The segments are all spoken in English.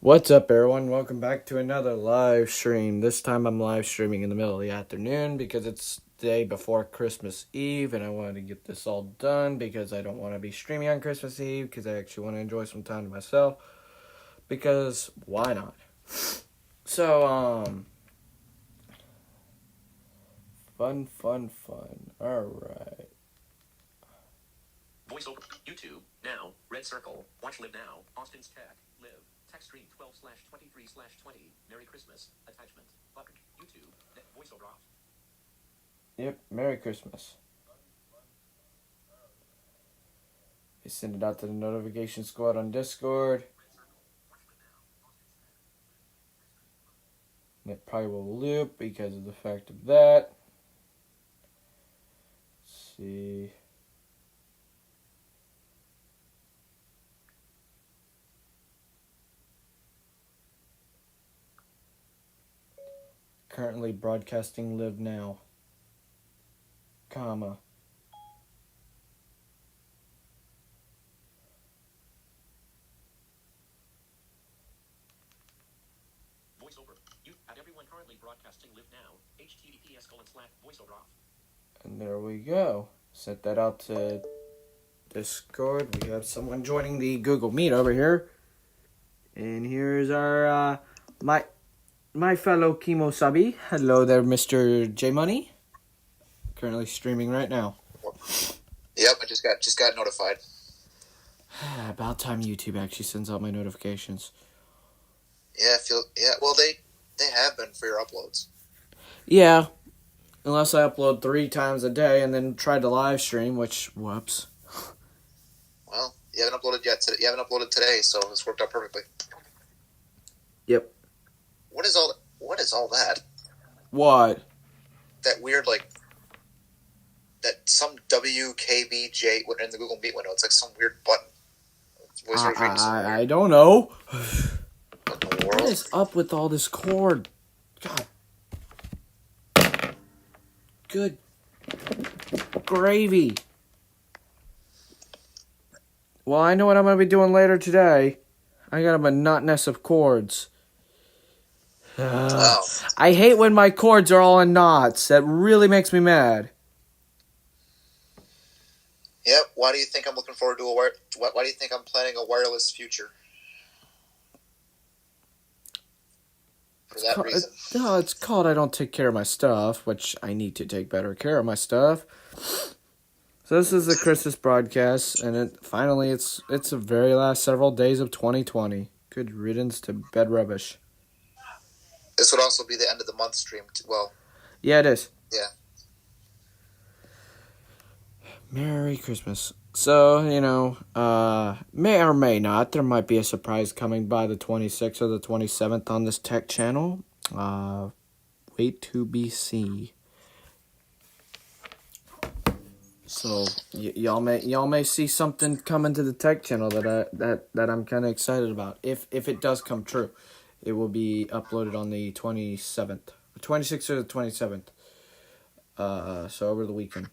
What's up, everyone? Welcome back to another live stream. This time I'm live streaming in the middle of the afternoon because it's the day before Christmas Eve and I wanted to get this all done because I don't want to be streaming on Christmas Eve because I actually want to enjoy some time to myself because why not? So, fun. Alright. VoiceOver, YouTube, now, Red Circle, Watch Live Now, Austin's Tech, Live, Tech Stream 12/23/20, Merry Christmas, Attachment, Button, YouTube, VoiceOver off. Yep, Merry Christmas. I send it out to the notification squad on Discord. And it probably will loop because of the fact of that. Let's see. Currently broadcasting Live Now, comma. VoiceOver, you have everyone currently broadcasting Live Now, https://voiceover off. And there we go. Sent that out to Discord. We have someone joining the Google Meet over here. And here's our, my fellow Kimo-sabi. Hello there, Mr. J Money. Currently streaming right now. Yep, I just got notified. About time YouTube actually sends out my notifications. Yeah, well they have been for your uploads. Yeah. Unless I upload 3 times a day and then try to live stream, which, whoops. Well, you haven't uploaded yet. You haven't uploaded today, so it's worked out perfectly. Yep. What is all that? What? That weird, that some WKBJ in the Google Meet window. It's like some weird button. I don't know. What in the What world? is up with all this cord? God. Good gravy. Well, I know what I'm going to be doing later today. I got a monotonous of cords. Oh. I hate when my cords are all in knots. That really makes me mad. Yep. Why do you think I'm looking forward to why do you think I'm planning a wireless future? For that reason. No, it's called I don't take care of my stuff, which I need to take better care of my stuff. So this is the Christmas broadcast, and it's the very last several days of 2020. Good riddance to bed rubbish. This would also be the end of the month stream. Well, Yeah, it is. yeah. Merry Christmas. So, may or may not, there might be a surprise coming by the 26th or the 27th on this tech channel. Wait to be seen. So, y'all may see something coming to the tech channel that I'm kind of excited about. If it does come true, it will be uploaded on the 27th, 26th or the 27th. So over the weekend.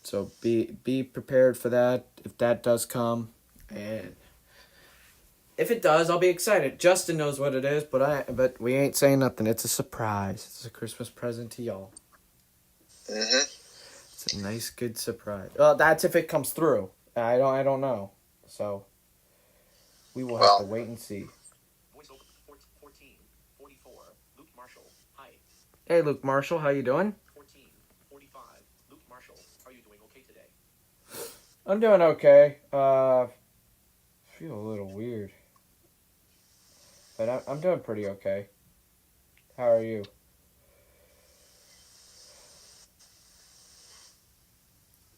So be prepared for that if that does come, and if it does, I'll be excited. Justin knows what it is, but we ain't saying nothing. It's a surprise. It's a Christmas present to y'all. Mm-hmm. It's a nice, good surprise. Well, that's if it comes through. I don't know. So we will have to wait and see. VoiceOver 1444, Luke Marshall, hi. Hey, Luke Marshall, how you doing? 1445, Luke Marshall, are you doing okay today? I'm doing okay. Feel a little weird, but I'm doing pretty okay. How are you?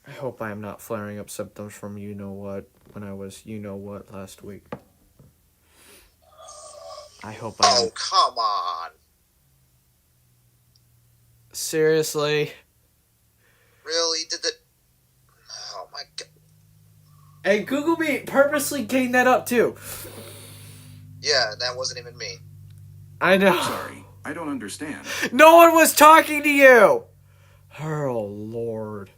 I hope I am not flaring up symptoms from you-know-what when I was you-know-what last week. I hope I am. Oh, come on. Seriously? Really? Oh, my God. And Google Meet purposely gained that up, too. Yeah, that wasn't even me. I know. Sorry, I don't understand. No one was talking to you! Oh, Lord.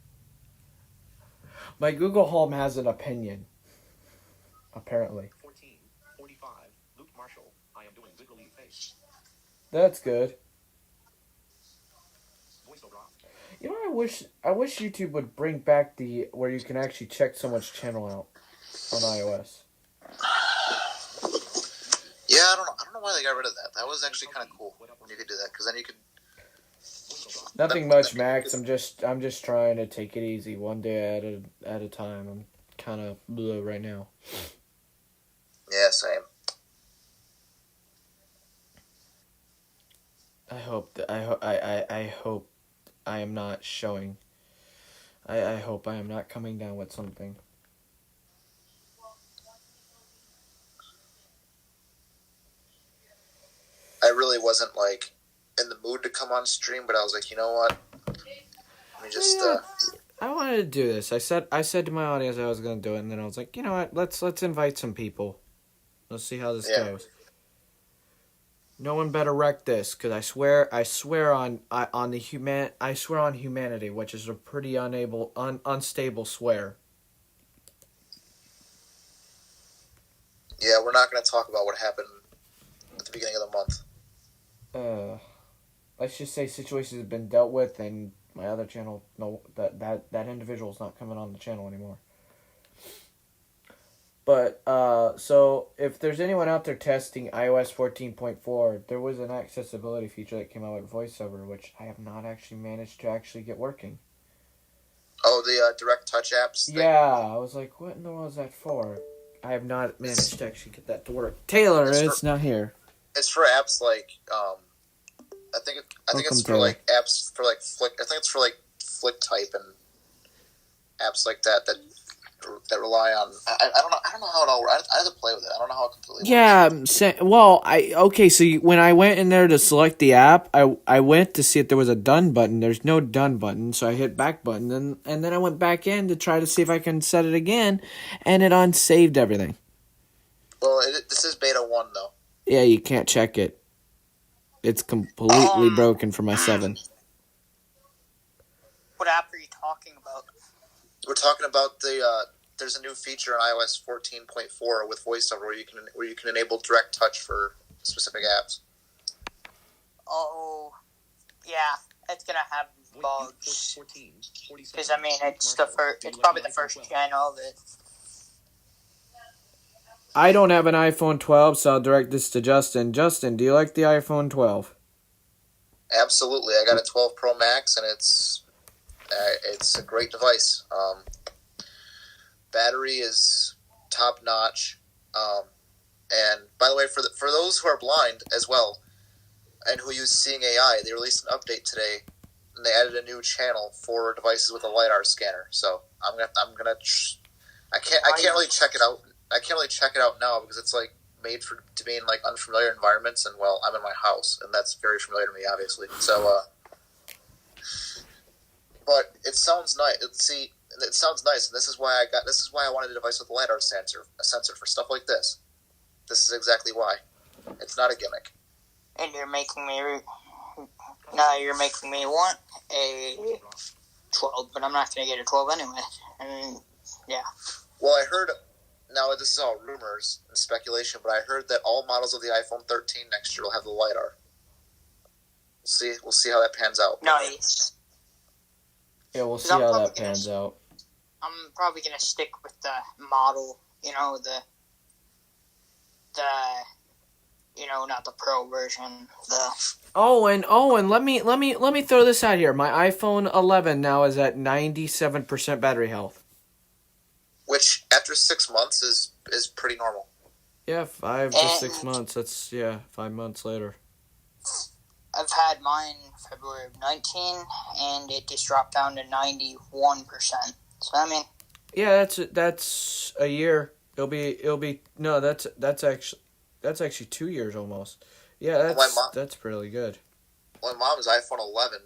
My Google Home has an opinion. Apparently. 1445, That's good. VoiceOver off. You know, I wish YouTube would bring back the where you can actually check someone's channel out on iOS. Yeah, I don't know why they got rid of that. That was actually kind of cool when you could do that, because then you could. VoiceOver off. Nothing much, Max. I'm just trying to take it easy, one day at a time. I'm kind of blue right now. Yeah, same. I hope I am not showing. I hope I am not coming down with something. I really wasn't like in the mood to come on stream, but I was like, you know what? Let me just. I wanted to do this. I said to my audience I was going to do it, and then I was like, you know what? Let's invite some people. Let's see how this goes. No one better wreck this, because I swear on humanity, which is a pretty unstable swear. Yeah, we're not going to talk about what happened at the beginning of the month. Let's just say situations have been dealt with, and my other channel, no, that individual's not coming on the channel anymore. But, so, if there's anyone out there testing iOS 14.4, there was an accessibility feature that came out with VoiceOver, which I have not actually managed to actually get working. Oh, the direct touch apps thing? Yeah, I was like, what in the world is that for? I have not managed to actually get that to work. Taylor is not here. It's for apps like, I think it's for like apps for like Flick. I think it's for like Flick Type and apps like that rely on. I don't know how it all works. I have to play with it. I don't know how it completely works. So when I went in there to select the app, I went to see if there was a done button. There's no done button, so I hit back button, and then I went back in to try to see if I can set it again, and it unsaved everything. Well, this is beta 1 though. Yeah, you can't check it. It's completely broken for my 7. What app are you talking about? We're talking about there's a new feature in iOS 14.4 with VoiceOver where you can enable direct touch for specific apps. Oh, yeah, it's gonna have bugs. 14, 47, Because I mean, it's probably the first gen of it. I don't have an iPhone 12, so I'll direct this to Justin. Justin, do you like the iPhone 12? Absolutely, I got a 12 Pro Max, and it's a great device. Battery is top notch, and by the way, for those who are blind as well, and who use Seeing AI, they released an update today, and they added a new channel for devices with a LiDAR scanner. So I can't really check it out. I can't really check it out now because it's like made to be in like unfamiliar environments, and well, I'm in my house, and that's very familiar to me, obviously. So, but it sounds nice. It sounds nice, and this is why I wanted a device with a LiDAR sensor for stuff like this. This is exactly why. It's not a gimmick. And you're making me want a 12, but I'm not gonna get a 12 anyway. And yeah. Well, I heard. Now, this is all rumors and speculation, but I heard that all models of the iPhone 13 next year will have the LiDAR. We'll see how that pans out. Nice. Yeah, we'll see how that pans out. I'm probably gonna stick with the model, not the Pro version. And let me throw this out here. My iPhone 11 now is at 97% battery health. Which, after 6 months, is pretty normal. Yeah, 5 to 6 months. That's 5 months later. I've had mine February of 19, and it just dropped down to 91%. So I mean, yeah, that's a year. It'll be no, that's actually 2 years almost. Yeah, that's really good. My mom's iPhone 11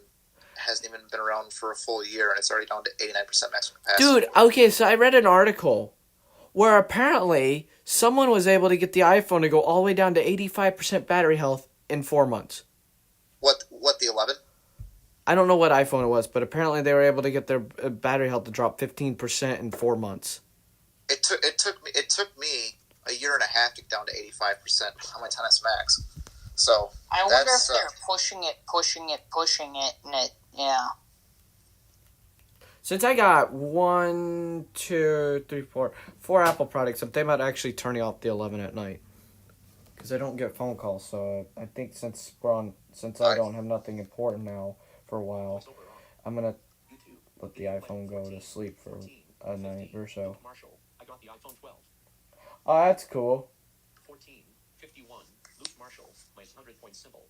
hasn't even been around for a full year, and it's already down to 89% maximum capacity. Dude, okay, so I read an article where apparently someone was able to get the iPhone to go all the way down to 85% battery health in 4 months. What, the 11? I don't know what iPhone it was, but apparently they were able to get their battery health to drop 15% in 4 months. It took me a year and a half to get down to 85% on my XS Max. So I wonder if that's they're pushing it, and it, yeah. Since I got 1, 2, 3, 4 Apple products, I'm thinking about actually turning off the 11 at night. Because I don't get phone calls, so I think since I don't have nothing important now for a while, Voiceover on. I'm gonna YouTube. let the iPhone go to sleep for 14, a night 15, or so. Luke Marshall. I got the iPhone 12. Oh, that's cool. 14, 51, Luke Marshall. My 100-point symbol.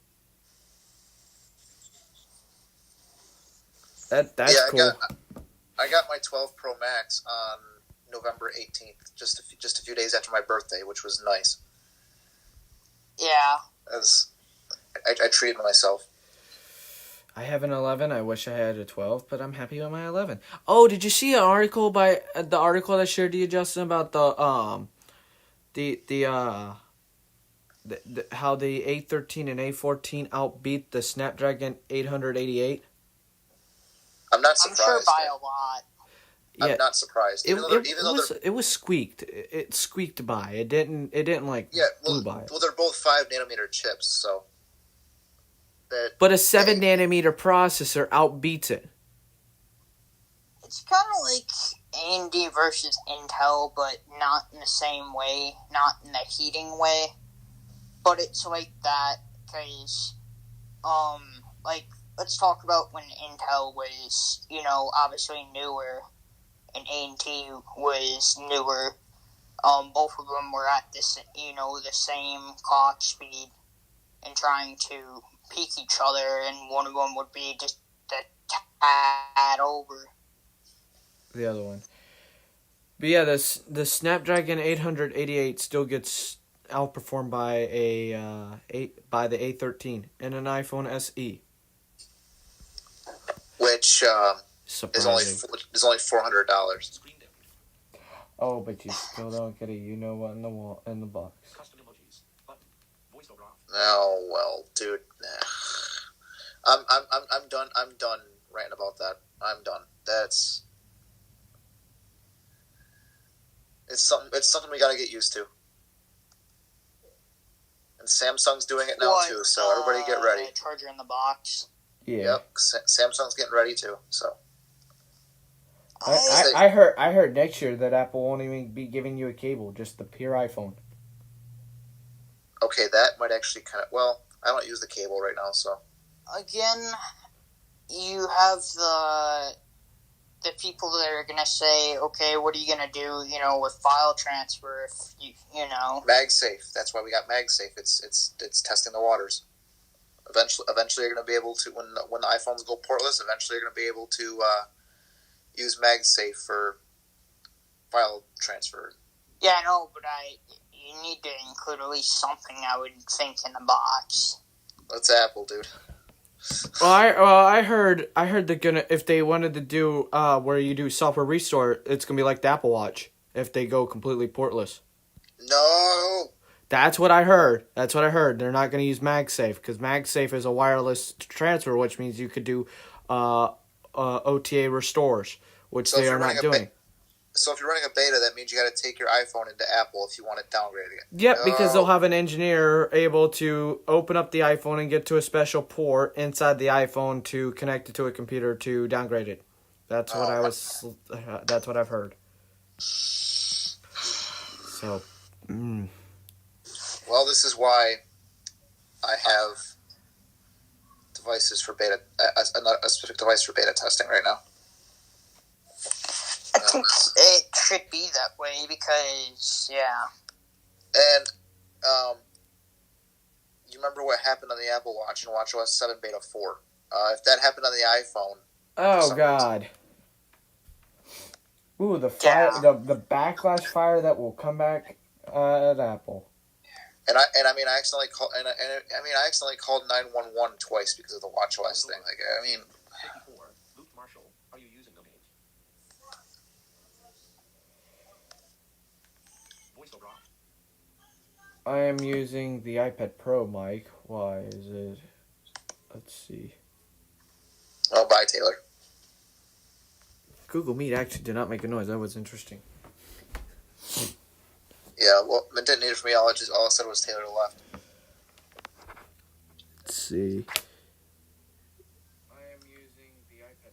That's yeah. cool. I got my 12 Pro Max on November 18th, just a few days after my birthday, which was nice. Yeah. As I treated myself. I have an 11. I wish I had a 12, but I'm happy with my 11. Oh, did you see an article by the article that I shared to you, Justin, about the how the A13 and A14 outbeat the Snapdragon 888? I'm not I'm surprised. sure by a lot. I'm not surprised. It was squeaked. It squeaked by. It didn't like blew by. Well, they're both 5-nanometer chips, so. But a 7 nanometer processor outbeats it. It's kind of like AMD versus Intel, but not in the same way, not in the heating way. But it's like that because, like, let's talk about when Intel was, obviously newer, and AMD was newer. Both of them were at this, the same clock speed and trying to peak each other, and one of them would be just a tad over the other one. But yeah, the Snapdragon 888 still gets outperformed by by the A13 and an iPhone SE, which surprising. is only $400. Screen dimmed. Oh, but you still don't get a what in the box. Custom emojis. Button. Voiceover off. Oh well, dude. I'm done. I'm done ranting about that. I'm done. It's something we got to get used to. And Samsung's doing it now too. So everybody get ready. Charger in the box. Yeah. Yep. Samsung's getting ready too. So. I heard next year that Apple won't even be giving you a cable, just the pure iPhone. Okay, that might actually kind of. Well, I don't use the cable right now, so. Again, you have the people that are gonna say, okay, what are you gonna do, with file transfer if you know. MagSafe. That's why we got MagSafe. It's testing the waters. Eventually, you're gonna be able to when the iPhones go portless. Eventually, you're gonna be able to use MagSafe for file transfer. Yeah, I know, but you need to include at least something, I would think, in the box. That's Apple, dude. Well, I heard they're gonna, if they wanted to do where you do software restore, it's gonna be like the Apple Watch if they go completely portless. No. That's what I heard. They're not gonna use MagSafe because MagSafe is a wireless transfer, which means you could do OTA restores, which they are not doing. So if you're running a beta, that means you got to take your iPhone into Apple if you want it downgraded. Yep, because they'll have an engineer able to open up the iPhone and get to a special port inside the iPhone to connect it to a computer to downgrade it. That's what That's what I've heard. So, Well, this is why I have devices for beta, a specific device for beta testing right now. I think it should be that way because, yeah. And you remember what happened on the Apple Watch and WatchOS 7 Beta 4? If that happened on the iPhone... Oh, God. Ooh, the fire, the backlash fire that will come back at Apple. And I accidentally called 911 twice because of the WatchOS thing. 54. Luke Marshall. Are you using the name? Voiceover off. I am using the iPad Pro, Mike. Why is it? Let's see. Oh, bye, Taylor. Google Meet actually did not make a noise. That was interesting. Yeah, well, it didn't need it for me. All I said was Taylor left. see. I am using the iPad.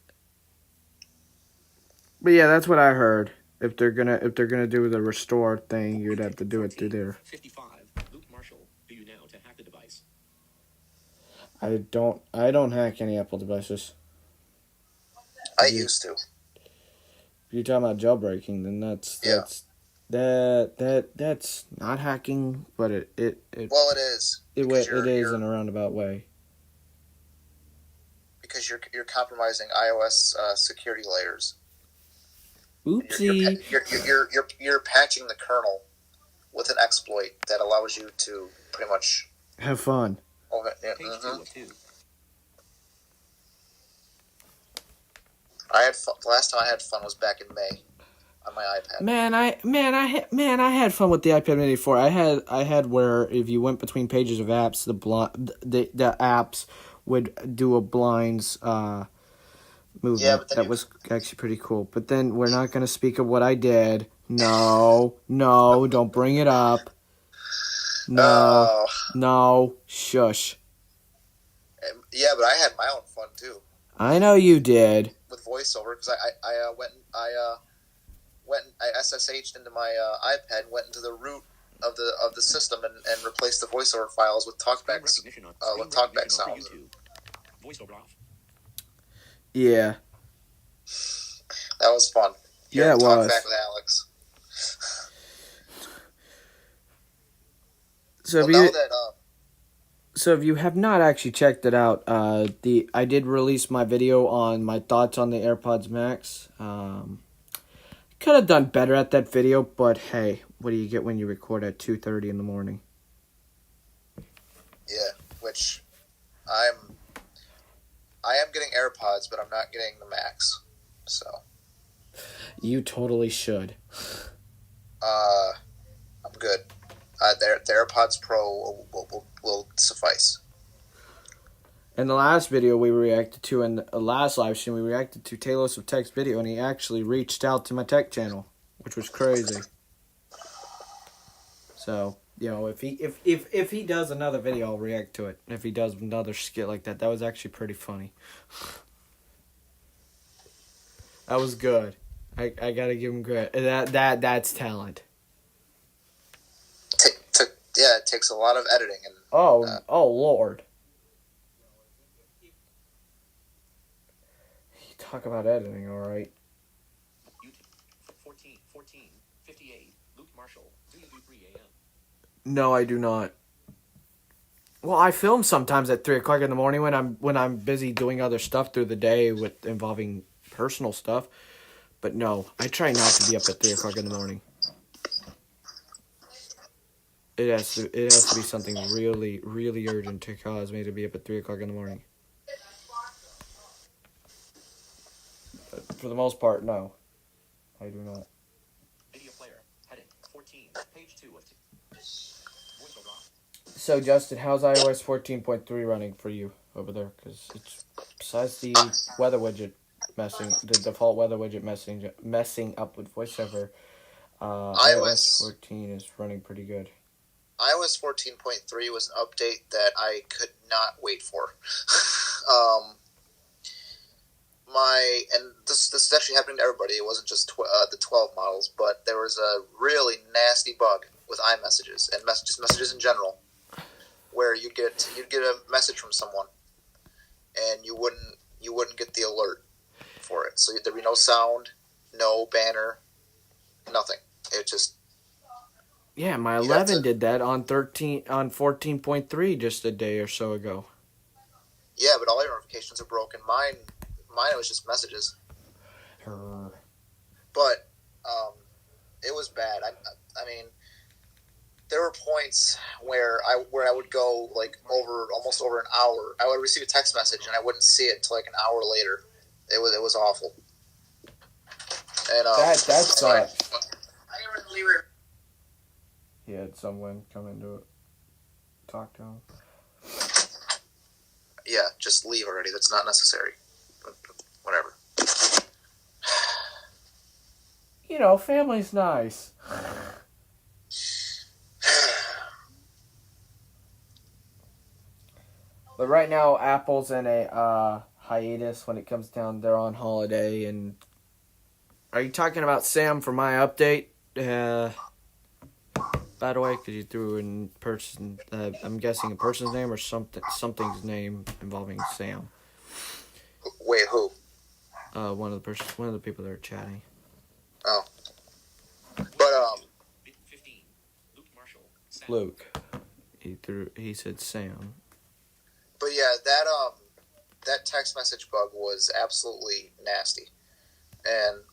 But yeah, that's what I heard. If they're gonna do the restore thing, you'd have to do it through there. 55. Luke Marshall, do you now to hack the device? I don't hack any Apple devices. I used to. If you're talking about jailbreaking, then that's not hacking, but it Well, it is. it is in a roundabout way. Because you're compromising iOS security layers. Oopsie. You're patching the kernel with an exploit that allows you to pretty much Have fun. Page 2 of 2. I had fun. The last time I had fun was back in May on my iPad. I had fun with the iPad Mini 4. I had where if you went between pages of apps, the apps would do a blinds movement. Yeah, but then that was actually pretty cool. But then we're not going to speak of what I did. No, don't bring it up. No, shush. Yeah, but I had my own fun too I know you did. with VoiceOver because I SSH'd into my iPad, went into the root of the system and replaced the VoiceOver files with TalkBack sounds. VoiceOver off. Yeah. That was fun. Yeah, it was. TalkBack with Alex. So if you have not actually checked it out, I did release my video on my thoughts on the AirPods Max. Could have done better at that video, but hey, what do you get when you record at 2:30 in the morning? Yeah, which I am getting AirPods, but I'm not getting the Max. So You totally should. I'm good. The AirPods Pro will suffice. In the last video we reacted to, in the last live stream, we reacted to Talos of Tech's video, and he actually reached out to my tech channel, which was crazy. So, you know, if he does another video, I'll react to it. If he does another skit like that, that was actually pretty funny. That was good. I gotta give him credit. That's talent. It takes a lot of editing and. Oh Lord. Talk about editing, all right. YouTube 14:58. Luke Marshall, do you do 3 a.m.? No, I do not. Well, I film sometimes at 3 o'clock in the morning when I'm busy doing other stuff through the day with involving personal stuff. But no, I try not to be up at 3 o'clock in the morning. It has to be something really, really urgent to cause me to be up at 3 o'clock in the morning. But for the most part, no. I do not. Video player, heading 14, page 2 of 2. VoiceOver off. So, Justin, how's iOS 14.3 running for you over there? Because it's, besides the weather widget the default weather widget messing up with VoiceOver, iOS 14 is running pretty good. iOS 14.3 was an update that I could not wait for. This is actually happening to everybody. It wasn't just the 12 models, but there was a really nasty bug with iMessages and messages in general, where you'd get a message from someone, and you wouldn't get the alert for it. So there'd be no sound, no banner, nothing. It just my 11 did that on 14.3 just a day or so ago. Yeah, but all your notifications are broken. Mine was just messages. But it was bad. I mean, there were points where I would go like almost over an hour. I would receive a text message and I wouldn't see it until like an hour later. It was awful. And that's anyway, he had someone come into it, talk to him. Yeah, just leave already. That's not necessary. Whatever. You know, family's nice. But right now, Apple's in a hiatus when it comes down. They're on holiday. And are you talking about Sam for my update? By the way, because you threw in person, I'm guessing a person's name or something's name involving Sam. Wait, who? One of the people that are chatting. Oh. But 15. Luke Marshall. Sam. Luke. He said Sam. But yeah, that text message bug was absolutely nasty, and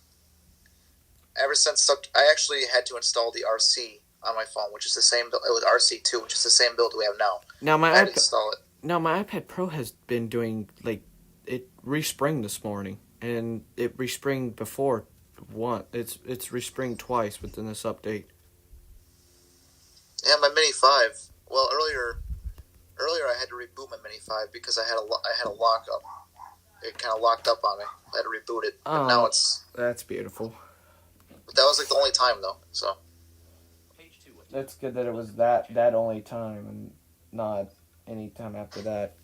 ever since I actually had to install the RC on my phone, which is the same build. It was RC2, which is the same build we have now. Now I had to install it. Now my iPad Pro has been doing it respringed this morning, and it respringed before one. It's respringed twice within this update. Yeah, my Mini 5. Well, earlier I had to reboot my Mini 5 because I had a lockup. It kind of locked up on me. I had to reboot it. But now it's... That's beautiful. But that was like the only time, though. So Page 2 of That's good that it was that only time and not any time after that.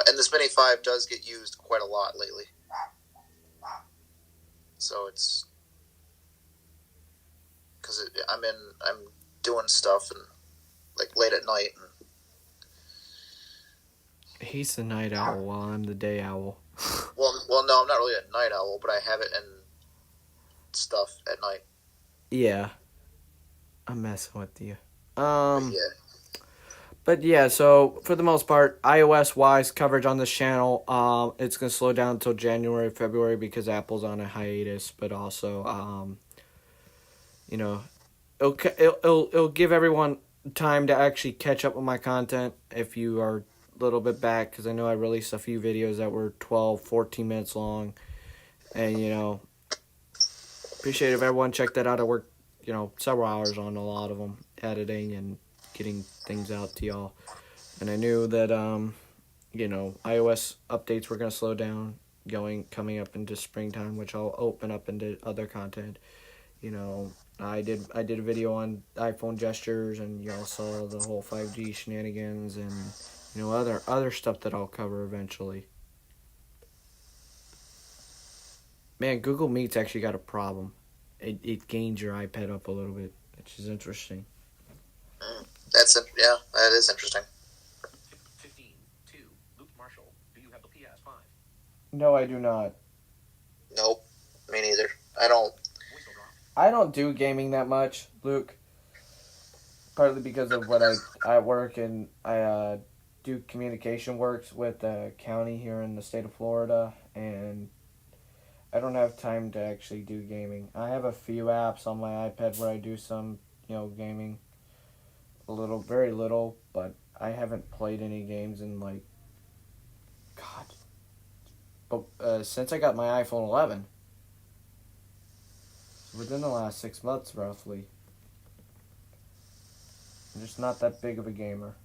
and this Mini 5 does get used quite a lot lately. So it's... Because I'm doing stuff and like late at night. And He's the night owl while I'm the day owl. well, no, I'm not really a night owl, but I have it in stuff at night. Yeah. I'm messing with you. Yeah. But yeah, so for the most part, iOS-wise coverage on this channel, it's going to slow down until January, February because Apple's on a hiatus. But also, you know, it'll give everyone time to actually catch up with my content if you are a little bit back. Because I know I released a few videos that were 12, 14 minutes long. And, you know, appreciate if everyone checked that out. I worked, you know, several hours on a lot of them, editing and getting things out to y'all. And I knew that you know, iOS updates were going to slow down coming up into springtime, which I'll open up into other content. You know, I did a video on iPhone gestures, and y'all saw the whole 5G shenanigans and, you know, other stuff that I'll cover eventually. Man, Google Meet's actually got a problem. It gains your iPad up a little bit, which is interesting. Yeah, that is interesting. 15. 2. Luke Marshall. Do you have the PS5? No, I do not. Nope, me neither. I don't. Voice over off. I don't do gaming that much, Luke. Partly because of what I work and I do communication works with the county here in the state of Florida, and I don't have time to actually do gaming. I have a few apps on my iPad where I do some, you know, gaming. Very little, but I haven't played any games in but since I got my iPhone 11. Within the last 6 months, roughly. I'm just not that big of a gamer.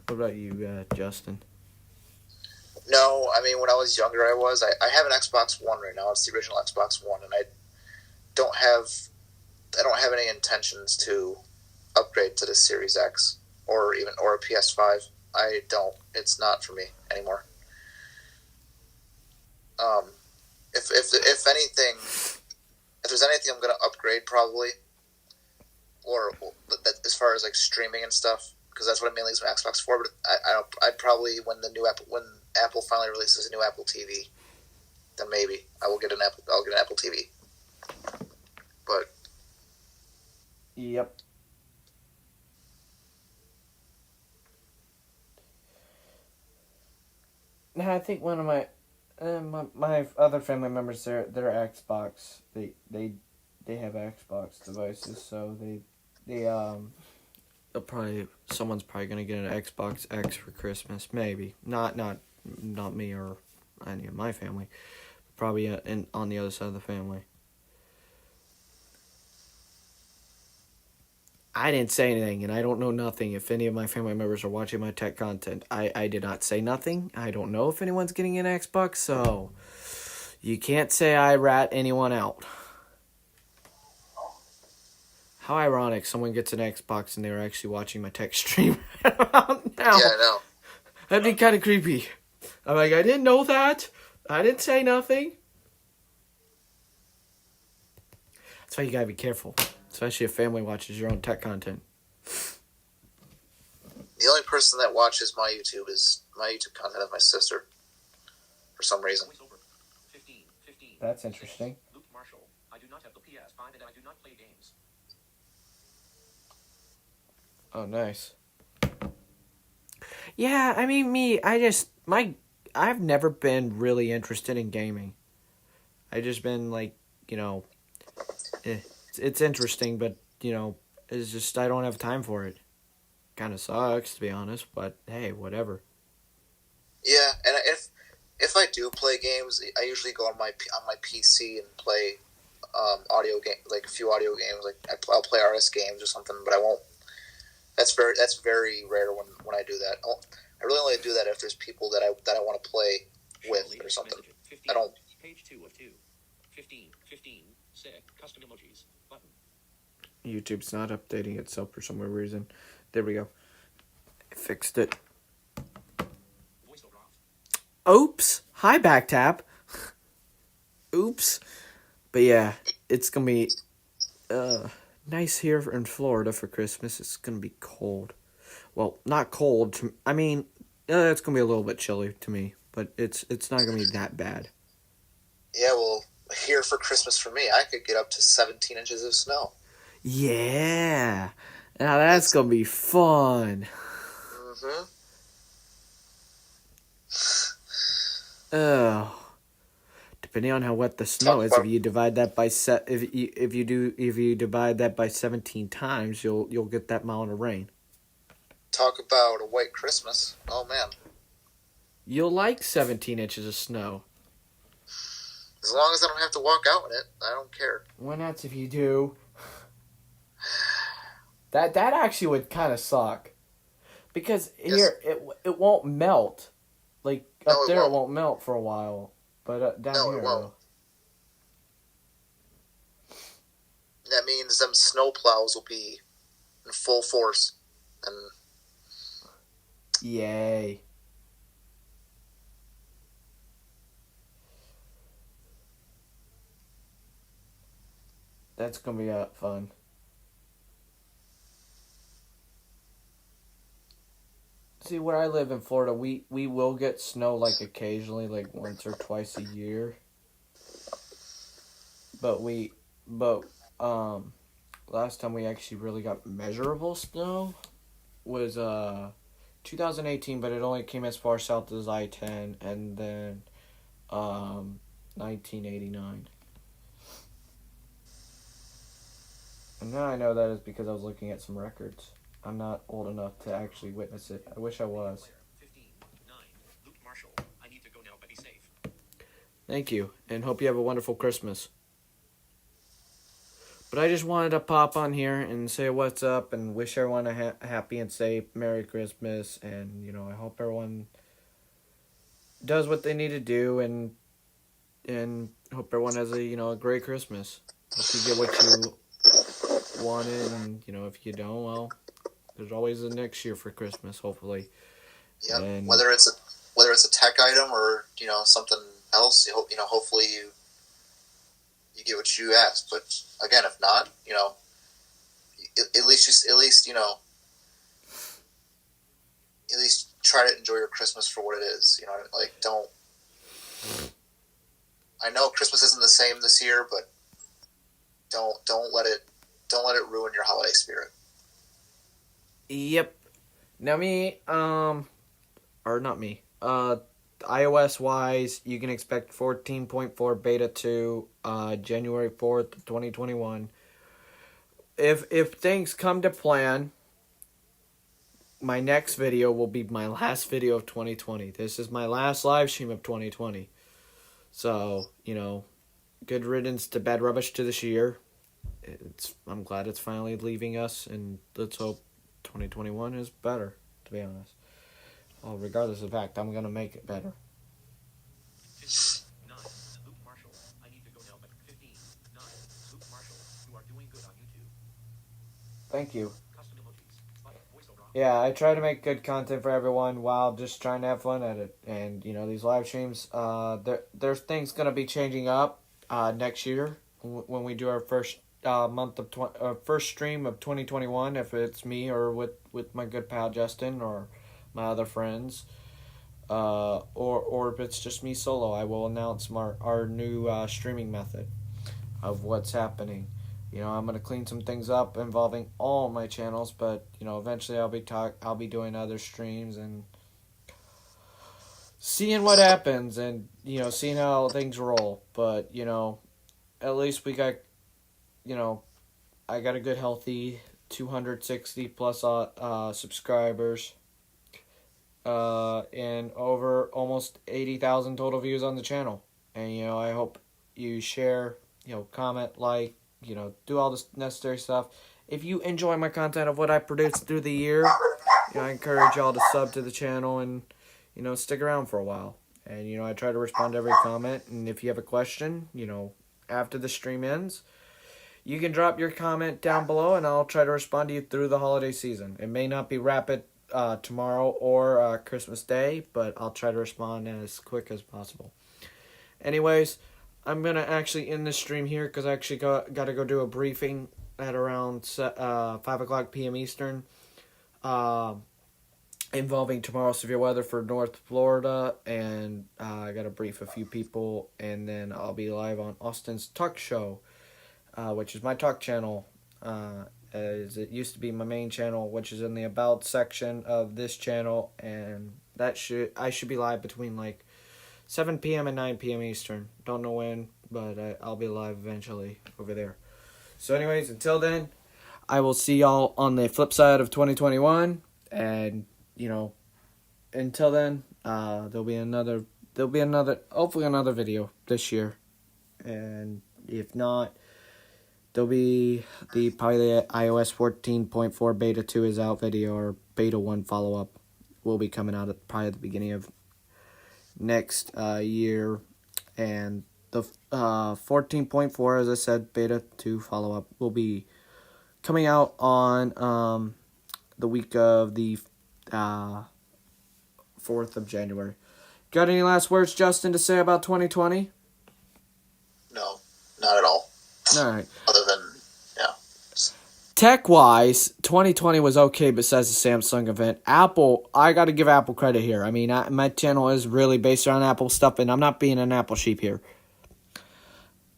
What about you, Justin? No, I mean, when I was younger, I was. I have an Xbox One right now. It's the original Xbox One, and I don't have any intentions to upgrade to the Series X or a PS5. I don't. It's not for me anymore. If anything, if there's anything I'm gonna upgrade probably, or as far as like streaming and stuff, because that's what I mainly use my Xbox for. But I'd probably when Apple finally releases a new Apple TV, then maybe I'll get an Apple TV. But Yep. Now I think one of my other family members, their Xbox, they have Xbox devices, so someone's probably gonna get an Xbox X for Christmas, maybe not me or any of my family, probably on the other side of the family. I didn't say anything, and I don't know nothing. If any of my family members are watching my tech content, I did not say nothing. I don't know if anyone's getting an Xbox, so you can't say I rat anyone out. How ironic! Someone gets an Xbox and they were actually watching my tech stream now. Yeah, I know. That'd be kind of creepy. I'm like, I didn't know that. I didn't say nothing. That's why you gotta be careful, especially if family watches your own tech content. The only person that watches my YouTube content is my sister. For some reason. Voiceover. 15, 15. That's interesting. Luke Marshall. I do not have the PS5 and I do not play games. Oh, nice. Yeah, I mean, I've never been really interested in gaming. I just been like, it's interesting, but, it's just, I don't have time for it. Kind of sucks, to be honest, but hey, whatever. Yeah, and if I do play games, I usually go on my PC and play audio game, like a few audio games. Like I'll play RS games or something, but I won't. That's very rare when I do that. I really only do that if there's people that I want to play with or something. 15, I don't. Page 2 of 2. 15, 15. Sick. Custom emojis. Button. YouTube's not updating itself for some weird reason. There we go. I fixed it. Voiceover off. Oops. Hi, Backtap. Oops. But yeah, it's gonna be nice here in Florida for Christmas. It's gonna be cold. Well, not cold. I mean, it's gonna be a little bit chilly to me, but it's not gonna be that bad. Yeah, well, here for Christmas for me, I could get up to 17 inches of snow. Yeah. Now that's gonna be fun. Mm-hmm. Oh. Depending on how wet the snow is, if you divide that by if you divide that by 17 times, you'll get that amount of rain. Talk about a white Christmas. Oh man. You'll like 17 inches of snow. As long as I don't have to walk out in it, I don't care. Why not if you do? That actually would kind of suck. Because here, it won't melt. Like, up No, it there won't. it won't melt for a while. But down No, here it won't. That means them snow plows will be in full force. And yay. That's gonna be fun. See, where I live in Florida, we will get snow like occasionally, like once or twice a year. But last time we actually really got measurable snow was 2018, but it only came as far south as I-10, and then 1989. And now I know that is because I was looking at some records. I'm not old enough to actually witness it. I wish I was. 15, 9. Luke Marshall. I need to go now, but be safe. Thank you, and hope you have a wonderful Christmas. But I just wanted to pop on here and say what's up and wish everyone a happy and safe Merry Christmas. And, I hope everyone does what they need to do and hope everyone has a great Christmas. Hope you get what you wanted, and, if you don't, well, there's always the next year for Christmas, hopefully. yeah, And whether it's a tech item or something else, hopefully you get what you asked. But again, if not, at least try to enjoy your Christmas for what it is. Don't. I know Christmas isn't the same this year, but don't let it ruin your holiday spirit. Yep. Now iOS wise, you can expect 14.4 beta 2, January 4th, 2021. If things come to plan, my next video will be my last video of 2020. This is my last live stream of 2020. So, good riddance to bad rubbish to this year. I'm glad it's finally leaving us, and let's hope 2021 is better, to be honest. Well, regardless of the fact, I'm going to make it better. 15, 9. Luke Marshall. I need to go now, but 15, 9. Luke Marshall. You are doing good on YouTube. Thank you. Custom emojis. Button. VoiceOver on. Yeah, I try to make good content for everyone while just trying to have fun at it. And these live streams, there's things gonna be changing up next year when we do our first first stream of 2021. If it's me or with my good pal Justin or my other friends, or if it's just me solo, I will announce our new streaming method of what's happening. I'm gonna clean some things up involving all my channels, but eventually I'll be doing other streams and seeing what happens and seeing how things roll. But at least we got I got a good healthy 260 plus subscribers, and over almost 80,000 total views on the channel. And I hope you share, comment, like, do all this necessary stuff. If you enjoy my content of what I produce through the year, I encourage y'all to sub to the channel and, stick around for a while. And, I try to respond to every comment. And if you have a question, after the stream ends, you can drop your comment down below and I'll try to respond to you through the holiday season. It may not be rapid tomorrow or Christmas Day, but I'll try to respond as quick as possible. Anyways, I'm going to actually end this stream here because I actually got to go do a briefing at around 5 o'clock p.m. Eastern involving tomorrow's severe weather for North Florida. And I got to brief a few people. And then I'll be live on Austin's Talk Show, which is my talk channel. As it used to be my main channel, which is in the About section of this channel. And I should be live between like 7 p.m. and 9 p.m. Eastern. Don't know when, but I'll be live eventually over there. So anyways, until then, I will see y'all on the flip side of 2021. And, until then, there'll be another, hopefully another video this year. And if not, there'll be probably the iOS 14.4 Beta 2 is out video, or Beta 1 follow-up will be coming out at probably the beginning of next year. And the 14.4, as I said, Beta 2 follow-up will be coming out on the week of the 4th of January. Got any last words, Justin, to say about 2020? No, not at all. All right. Other than, Tech-wise, 2020 was okay besides the Samsung event. Apple, I got to give Apple credit here. I mean, my channel is really based around Apple stuff, and I'm not being an Apple sheep here.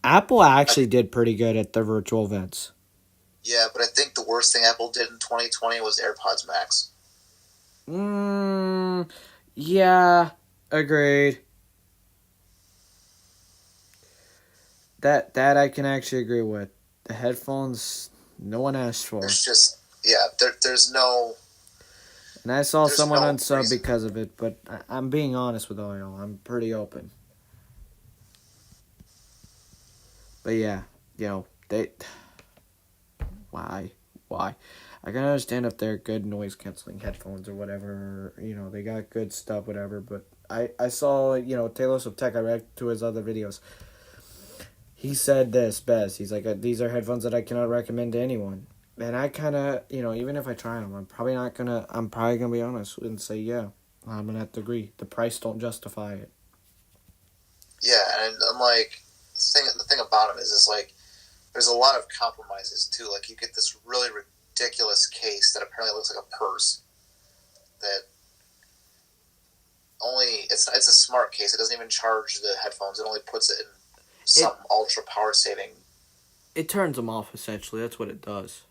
Apple actually did pretty good at their virtual events. Yeah, but I think the worst thing Apple did in 2020 was AirPods Max. Yeah, agreed. That I can actually agree with. The headphones, no one asked for. There's just, there's no... And I saw someone no unsub reason. because of it, but I'm being honest with all y'all. I'm pretty open. But yeah, they... Why? I can understand if they're good noise-canceling headphones or whatever. They got good stuff, whatever. But I saw, Talos of Tech, I read to his other videos. He said this best. He's like, these are headphones that I cannot recommend to anyone. And I kind of, even if I try them, I'm probably going to be honest and say, yeah, I'm going to have to agree. The price don't justify it. Yeah, and I'm like, the thing about them is like, there's a lot of compromises too. Like, you get this really ridiculous case that apparently looks like a purse. That it's a smart case. It doesn't even charge the headphones. It only puts it in some ultra power saving. It turns them off, essentially. That's what it does.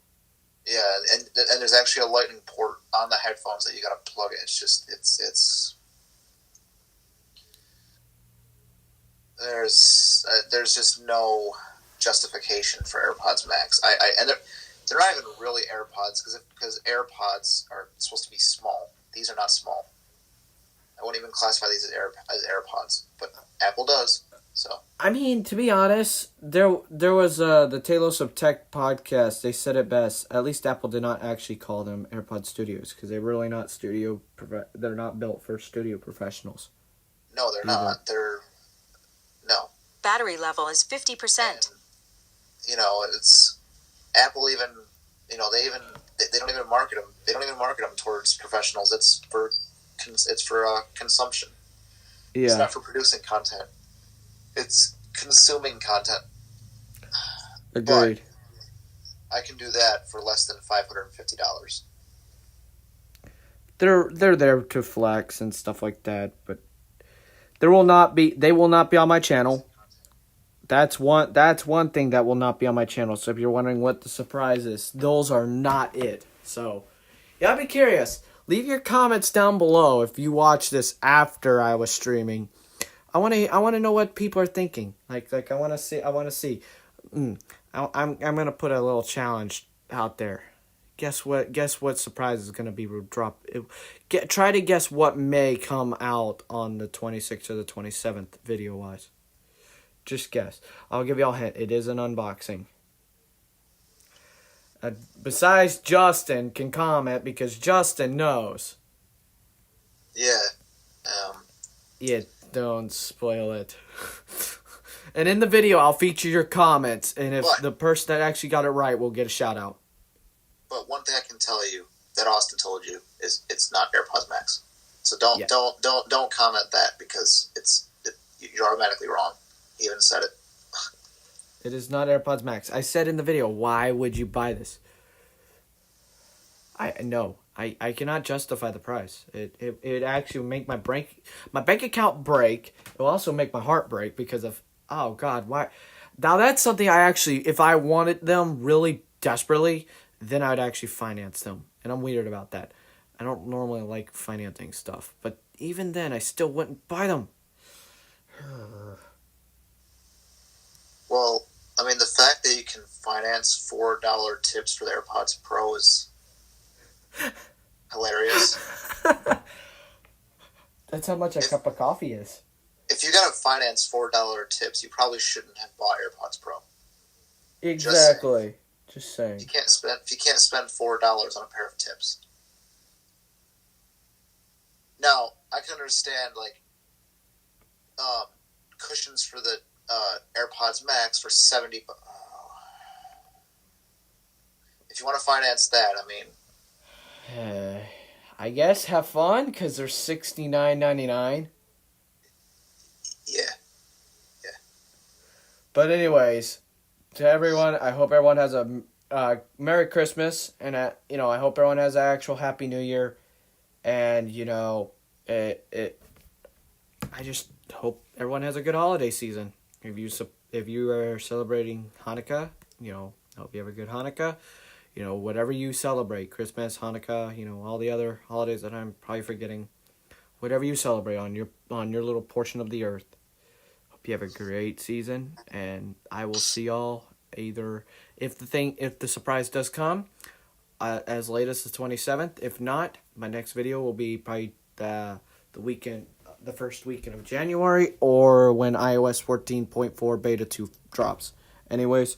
Yeah, and there's actually a lightning port on the headphones that you got to plug in. It's just there's just no justification for AirPods Max. And they're not even really AirPods because AirPods are supposed to be small. These are not small. I wouldn't even classify these as AirPods, but Apple does. So I mean, to be honest, there was the Talos of Tech podcast. They said it best. At least Apple did not actually call them AirPod Studios because they're really not they're not built for studio professionals. No, they're not. No. Battery level is 50%. And, it's Apple even You know, they don't even market them. They don't even market them towards professionals. It's for consumption. It's Yeah. not for producing content. It's consuming content. Agreed. I can do that for less than $550. They're there to flex and stuff like that, but they will not be on my channel. That's one thing that will not be on my channel. So if you're wondering what the surprise is, those are not it. So yeah, I'd be curious. Leave your comments down below if you watch this after I was streaming. I want to know what people are thinking. Like I want to see. I'm gonna put a little challenge out there. Guess what surprise is gonna be dropped. Try to guess what may come out on the 26th or the 27th video wise. Just guess. I'll give y'all a hint. It is an unboxing. Besides Justin can comment because Justin knows. Yeah. Yeah, don't spoil it. And in the video, I'll feature your comments, and if What? the person that actually got it right will get a shout out. But one thing I can tell you that Austin told you is it's not AirPods Max. So don't comment that because you're automatically wrong. He even said it. It is not AirPods Max. I said in the video, why would you buy this? I cannot justify the price. It actually will make my bank account break. It will also make my heart break because of, oh God, why? Now that's something I actually, if I wanted them really desperately, then I would actually finance them. And I'm weird about that. I don't normally like financing stuff. But even then, I still wouldn't buy them. Well, I mean, the fact that you can finance $4 tips for the AirPods Pro is hilarious. That's how much a cup of coffee is. If you gotta finance $4 tips, you probably shouldn't have bought AirPods Pro. Exactly. Just saying. If you can't spend $4 on a pair of tips. Now, I can understand cushions for the AirPods Max for $70. If you want to finance that, I mean, I guess have fun because they're $69.99. yeah. But anyways, to everyone, I hope everyone has a Merry Christmas, and I hope everyone has an actual Happy New Year, and I just hope everyone has a good holiday season. If you are celebrating Hanukkah, I hope you have a good Hanukkah. Whatever you celebrate, Christmas, Hanukkah, all the other holidays that I'm probably forgetting, whatever you celebrate on your little portion of the earth. Hope you have a great season, and I will see y'all either if the surprise does come as late as the 27th. If not, my next video will be probably the first weekend of January, or when iOS 14.4 beta 2 drops. Anyways,